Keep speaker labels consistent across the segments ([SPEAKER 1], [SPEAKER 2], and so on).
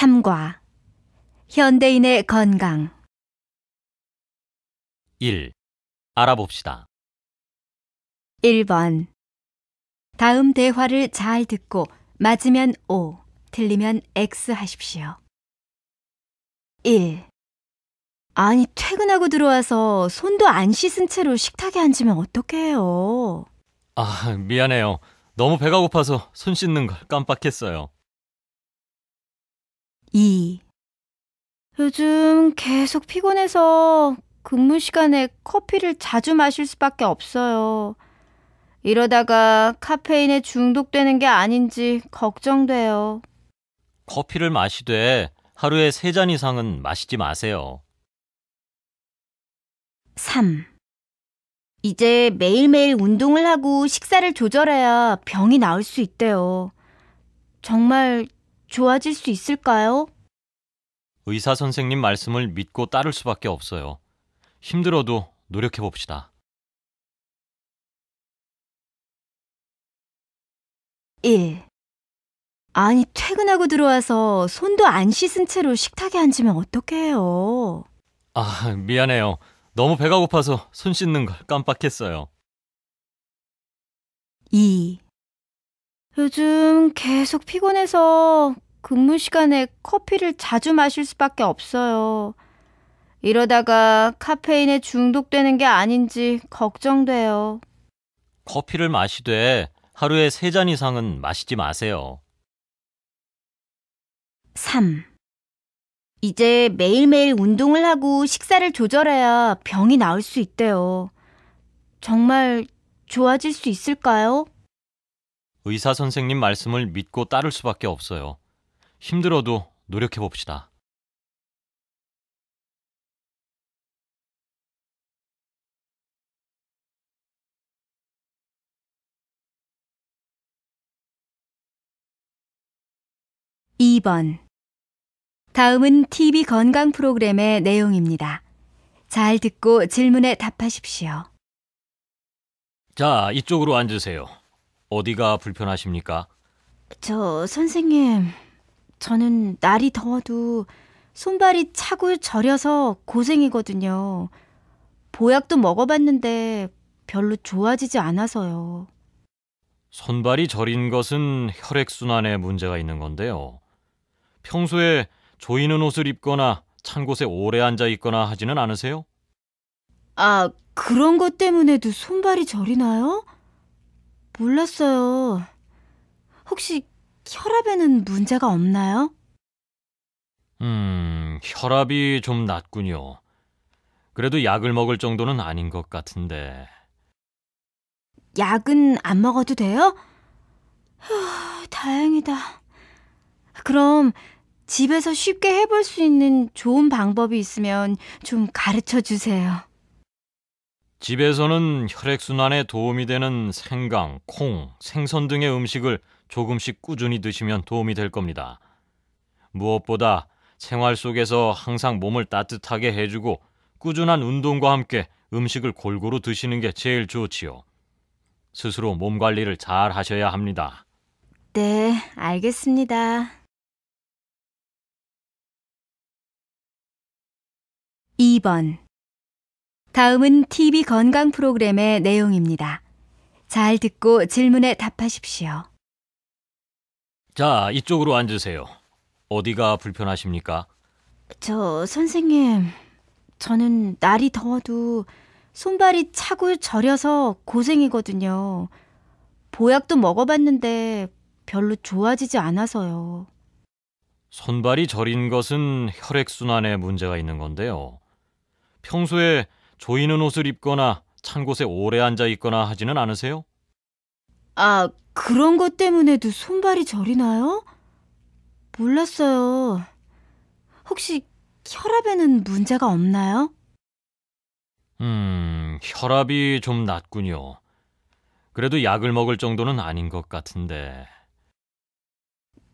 [SPEAKER 1] 삼과 현대인의 건강
[SPEAKER 2] 1. 알아봅시다.
[SPEAKER 1] 1번 다음 대화를 잘 듣고 맞으면 O, 틀리면 X 하십시오. 1. 아니, 퇴근하고 들어와서 손도 안 씻은 채로 식탁에 앉으면 어떡해요?
[SPEAKER 2] 미안해요. 너무 배가 고파서 손 씻는 걸 깜빡했어요.
[SPEAKER 1] 2. 요즘 계속 피곤해서 근무 시간에 커피를 자주 마실 수밖에 없어요. 이러다가 카페인에 중독되는 게 아닌지 걱정돼요.
[SPEAKER 2] 커피를 마시되 하루에 3잔 이상은 마시지 마세요.
[SPEAKER 1] 3. 이제 매일매일 운동을 하고 식사를 조절해야 병이 나을 수 있대요. 정말 좋아질 수 있을까요?
[SPEAKER 2] 의사 선생님 말씀을 믿고 따를 수밖에 없어요. 힘들어도 노력해 봅시다.
[SPEAKER 1] 1. 아니, 퇴근하고 들어와서 손도 안 씻은 채로 식탁에 앉으면 어떡해요?
[SPEAKER 2] 미안해요. 너무 배가 고파서 손 씻는 걸 깜빡했어요.
[SPEAKER 1] 2. 요즘 계속 피곤해서 근무 시간에 커피를 자주 마실 수밖에 없어요. 이러다가 카페인에 중독되는 게 아닌지 걱정돼요.
[SPEAKER 2] 커피를 마시되 하루에 3잔 이상은 마시지 마세요.
[SPEAKER 1] 3. 이제 매일매일 운동을 하고 식사를 조절해야 병이 나을 수 있대요. 정말 좋아질 수 있을까요?
[SPEAKER 2] 의사 선생님 말씀을 믿고 따를 수밖에 없어요. 힘들어도 노력해 봅시다.
[SPEAKER 1] 2번 다음은 TV 건강 프로그램의 내용입니다. 잘 듣고 질문에 답하십시오.
[SPEAKER 2] 자, 이쪽으로 앉으세요. 어디가 불편하십니까?
[SPEAKER 1] 선생님, 저는 날이 더워도 손발이 차고 저려서 고생이거든요. 보약도 먹어봤는데 별로 좋아지지 않아서요.
[SPEAKER 2] 손발이 저린 것은 혈액순환에 문제가 있는 건데요. 평소에 조이는 옷을 입거나 찬 곳에 오래 앉아 있거나 하지는 않으세요?
[SPEAKER 1] 그런 것 때문에도 손발이 저리나요? 몰랐어요. 혹시 혈압에는 문제가 없나요?
[SPEAKER 2] 혈압이 좀 낮군요. 그래도 약을 먹을 정도는 아닌 것 같은데.
[SPEAKER 1] 약은 안 먹어도 돼요? 다행이다. 그럼 집에서 쉽게 해볼 수 있는 좋은 방법이 있으면 좀 가르쳐 주세요.
[SPEAKER 2] 집에서는 혈액순환에 도움이 되는 생강, 콩, 생선 등의 음식을 조금씩 꾸준히 드시면 도움이 될 겁니다. 무엇보다 생활 속에서 항상 몸을 따뜻하게 해주고 꾸준한 운동과 함께 음식을 골고루 드시는 게 제일 좋지요. 스스로 몸 관리를 잘 하셔야 합니다.
[SPEAKER 1] 네, 알겠습니다. 2번 다음은 TV 건강 프로그램의 내용입니다. 잘 듣고 질문에 답하십시오.
[SPEAKER 2] 자, 이쪽으로 앉으세요. 어디가 불편하십니까?
[SPEAKER 1] 선생님, 저는 날이 더워도 손발이 차고 저려서 고생이거든요. 보약도 먹어봤는데 별로 좋아지지 않아서요.
[SPEAKER 2] 손발이 저린 것은 혈액순환에 문제가 있는 건데요. 평소에 조이는 옷을 입거나 찬 곳에 오래 앉아 있거나 하지는 않으세요?
[SPEAKER 1] 그런 것 때문에도 손발이 저리나요? 몰랐어요. 혹시 혈압에는 문제가 없나요?
[SPEAKER 2] 혈압이 좀 낮군요. 그래도 약을 먹을 정도는 아닌 것 같은데.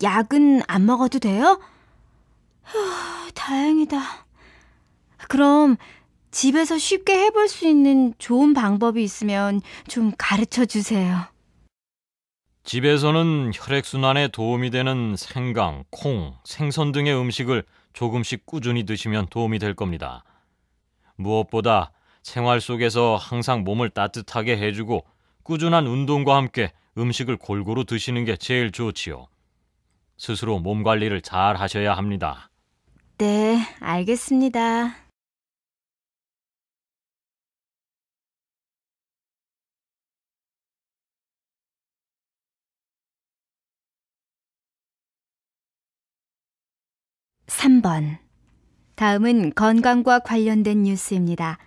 [SPEAKER 1] 약은 안 먹어도 돼요? 다행이다. 그럼 집에서 쉽게 해볼 수 있는 좋은 방법이 있으면 좀 가르쳐 주세요.
[SPEAKER 2] 집에서는 혈액순환에 도움이 되는 생강, 콩, 생선 등의 음식을 조금씩 꾸준히 드시면 도움이 될 겁니다. 무엇보다 생활 속에서 항상 몸을 따뜻하게 해주고 꾸준한 운동과 함께 음식을 골고루 드시는 게 제일 좋지요. 스스로 몸 관리를 잘 하셔야 합니다.
[SPEAKER 1] 네, 알겠습니다. (3번) 다음은 건강과 관련된 뉴스입니다.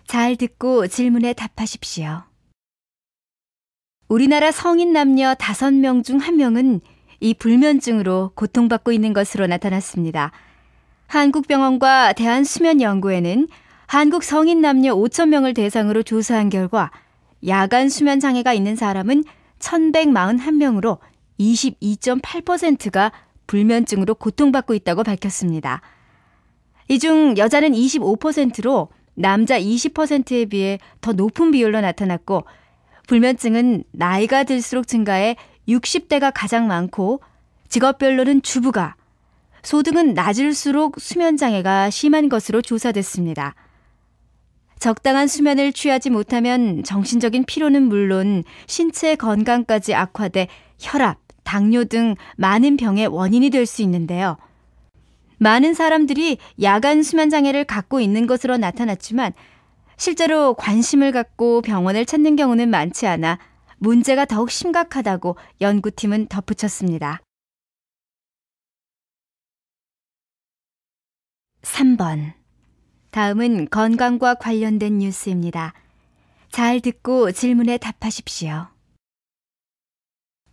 [SPEAKER 1] 잘 듣고 질문에 답하십시오. 우리나라 성인 남녀 5명 중 1명은 이 불면증으로 고통받고 있는 것으로 나타났습니다. 한국병원과 대한수면연구회는 한국 성인 남녀 5,000명을 대상으로 조사한 결과 야간 수면 장애가 있는 사람은 1,141명으로 22.8%가 불면증으로 고통받고 있다고 밝혔습니다. 이 중 여자는 25%로 남자 20%에 비해 더 높은 비율로 나타났고 불면증은 나이가 들수록 증가해 60대가 가장 많고 직업별로는 주부가, 소득은 낮을수록 수면장애가 심한 것으로 조사됐습니다. 적당한 수면을 취하지 못하면 정신적인 피로는 물론 신체 건강까지 악화돼 혈압, 당뇨 등 많은 병의 원인이 될 수 있는데요. 많은 사람들이 야간 수면장애를 갖고 있는 것으로 나타났지만 실제로 관심을 갖고 병원을 찾는 경우는 많지 않아 문제가 더욱 심각하다고 연구팀은 덧붙였습니다. 3번. 다음은 건강과 관련된 뉴스입니다. 잘 듣고 질문에 답하십시오.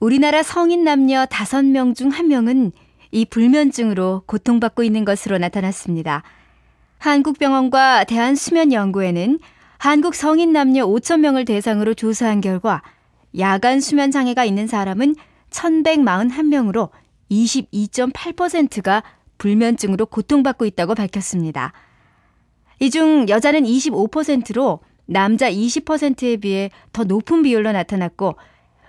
[SPEAKER 1] 우리나라 성인 남녀 5명 중 1명은 이 불면증으로 고통받고 있는 것으로 나타났습니다. 한국병원과 대한수면연구회는 한국 성인 남녀 5,000명을 대상으로 조사한 결과 야간 수면 장애가 있는 사람은 1,141명으로 22.8%가 불면증으로 고통받고 있다고 밝혔습니다. 이 중 여자는 25%로 남자 20%에 비해 더 높은 비율로 나타났고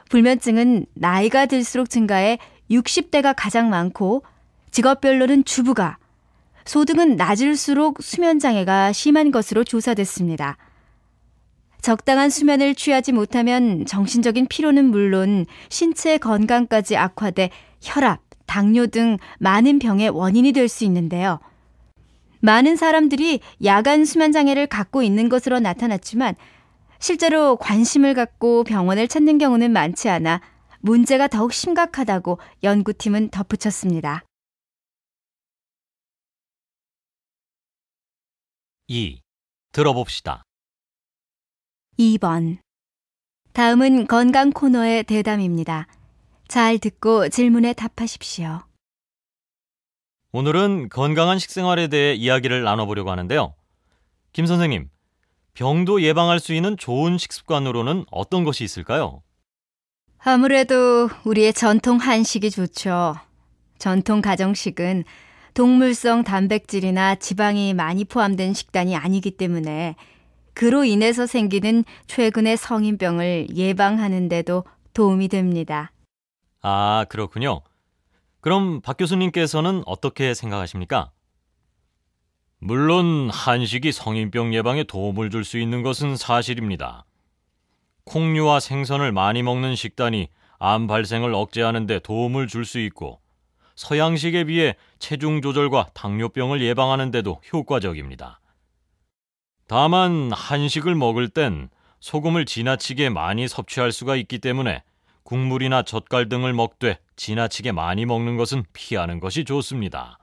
[SPEAKER 1] 불면증은 나이가 들수록 증가해 60대가 가장 많고 직업별로는 주부가, 소득은 낮을수록 수면장애가 심한 것으로 조사됐습니다. 적당한 수면을 취하지 못하면 정신적인 피로는 물론 신체 건강까지 악화돼 혈압, 당뇨 등 많은 병의 원인이 될 수 있는데요. 많은 사람들이 야간 수면장애를 갖고 있는 것으로 나타났지만 실제로 관심을 갖고 병원을 찾는 경우는 많지 않아 문제가 더욱 심각하다고 연구팀은 덧붙였습니다.
[SPEAKER 2] 2. 들어봅시다.
[SPEAKER 1] 2번. 다음은 건강 코너의 대담입니다. 잘 듣고 질문에 답하십시오.
[SPEAKER 2] 오늘은 건강한 식생활에 대해 이야기를 나눠보려고 하는데요. 김 선생님, 병도 예방할 수 있는 좋은 식습관으로는 어떤 것이 있을까요?
[SPEAKER 1] 아무래도 우리의 전통 한식이 좋죠. 전통 가정식은 동물성 단백질이나 지방이 많이 포함된 식단이 아니기 때문에 그로 인해서 생기는 최근의 성인병을 예방하는 데도 도움이 됩니다.
[SPEAKER 2] 아, 그렇군요. 그럼 박 교수님께서는 어떻게 생각하십니까? 물론 한식이 성인병 예방에 도움을 줄 수 있는 것은 사실입니다. 콩류와 생선을 많이 먹는 식단이 암 발생을 억제하는 데 도움을 줄 수 있고 서양식에 비해 체중 조절과 당뇨병을 예방하는 데도 효과적입니다. 다만 한식을 먹을 땐 소금을 지나치게 많이 섭취할 수가 있기 때문에 국물이나 젓갈 등을 먹되 지나치게 많이 먹는 것은 피하는 것이 좋습니다.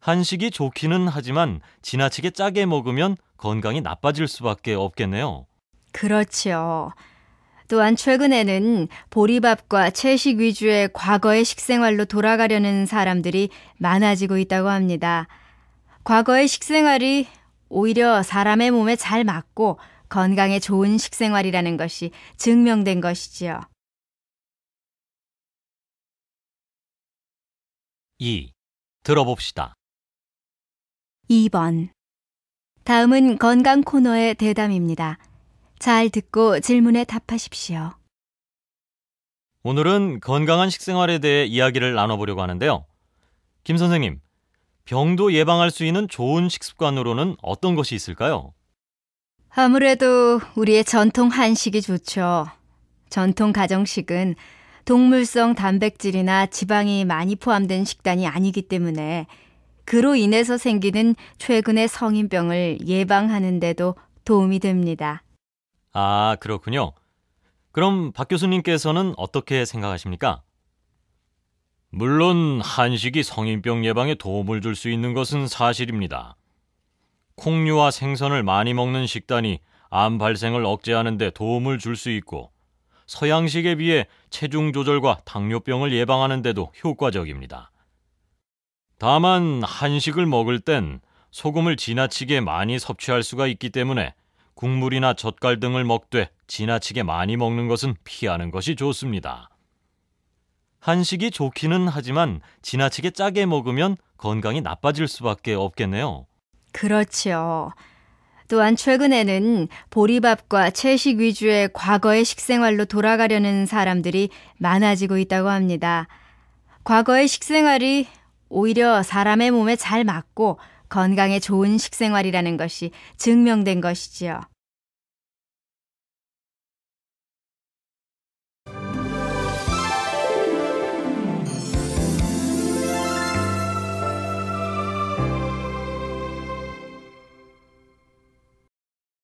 [SPEAKER 2] 한식이 좋기는 하지만 지나치게 짜게 먹으면 건강이 나빠질 수밖에 없겠네요.
[SPEAKER 1] 그렇죠. 또한 최근에는 보리밥과 채식 위주의 과거의 식생활로 돌아가려는 사람들이 많아지고 있다고 합니다. 과거의 식생활이 오히려 사람의 몸에 잘 맞고 건강에 좋은 식생활이라는 것이 증명된 것이지요.
[SPEAKER 2] 2. 들어봅시다.
[SPEAKER 1] 2번. 다음은 건강 코너의 대담입니다. 잘 듣고 질문에 답하십시오.
[SPEAKER 2] 오늘은 건강한 식생활에 대해 이야기를 나눠보려고 하는데요. 김 선생님, 병도 예방할 수 있는 좋은 식습관으로는 어떤 것이 있을까요?
[SPEAKER 1] 아무래도 우리의 전통 한식이 좋죠. 전통 가정식은 동물성 단백질이나 지방이 많이 포함된 식단이 아니기 때문에 그로 인해서 생기는 최근의 성인병을 예방하는 데도 도움이 됩니다.
[SPEAKER 2] 아, 그렇군요. 그럼 박 교수님께서는 어떻게 생각하십니까? 물론 한식이 성인병 예방에 도움을 줄 수 있는 것은 사실입니다. 콩류와 생선을 많이 먹는 식단이 암 발생을 억제하는 데 도움을 줄 수 있고 서양식에 비해 체중 조절과 당뇨병을 예방하는 데도 효과적입니다. 다만 한식을 먹을 땐 소금을 지나치게 많이 섭취할 수가 있기 때문에 국물이나 젓갈 등을 먹되 지나치게 많이 먹는 것은 피하는 것이 좋습니다. 한식이 좋기는 하지만 지나치게 짜게 먹으면 건강이 나빠질 수밖에 없겠네요.
[SPEAKER 1] 그렇지요. 또한 최근에는 보리밥과 채식 위주의 과거의 식생활로 돌아가려는 사람들이 많아지고 있다고 합니다. 과거의 식생활이 오히려 사람의 몸에 잘 맞고 건강에 좋은 식생활이라는 것이 증명된 것이지요.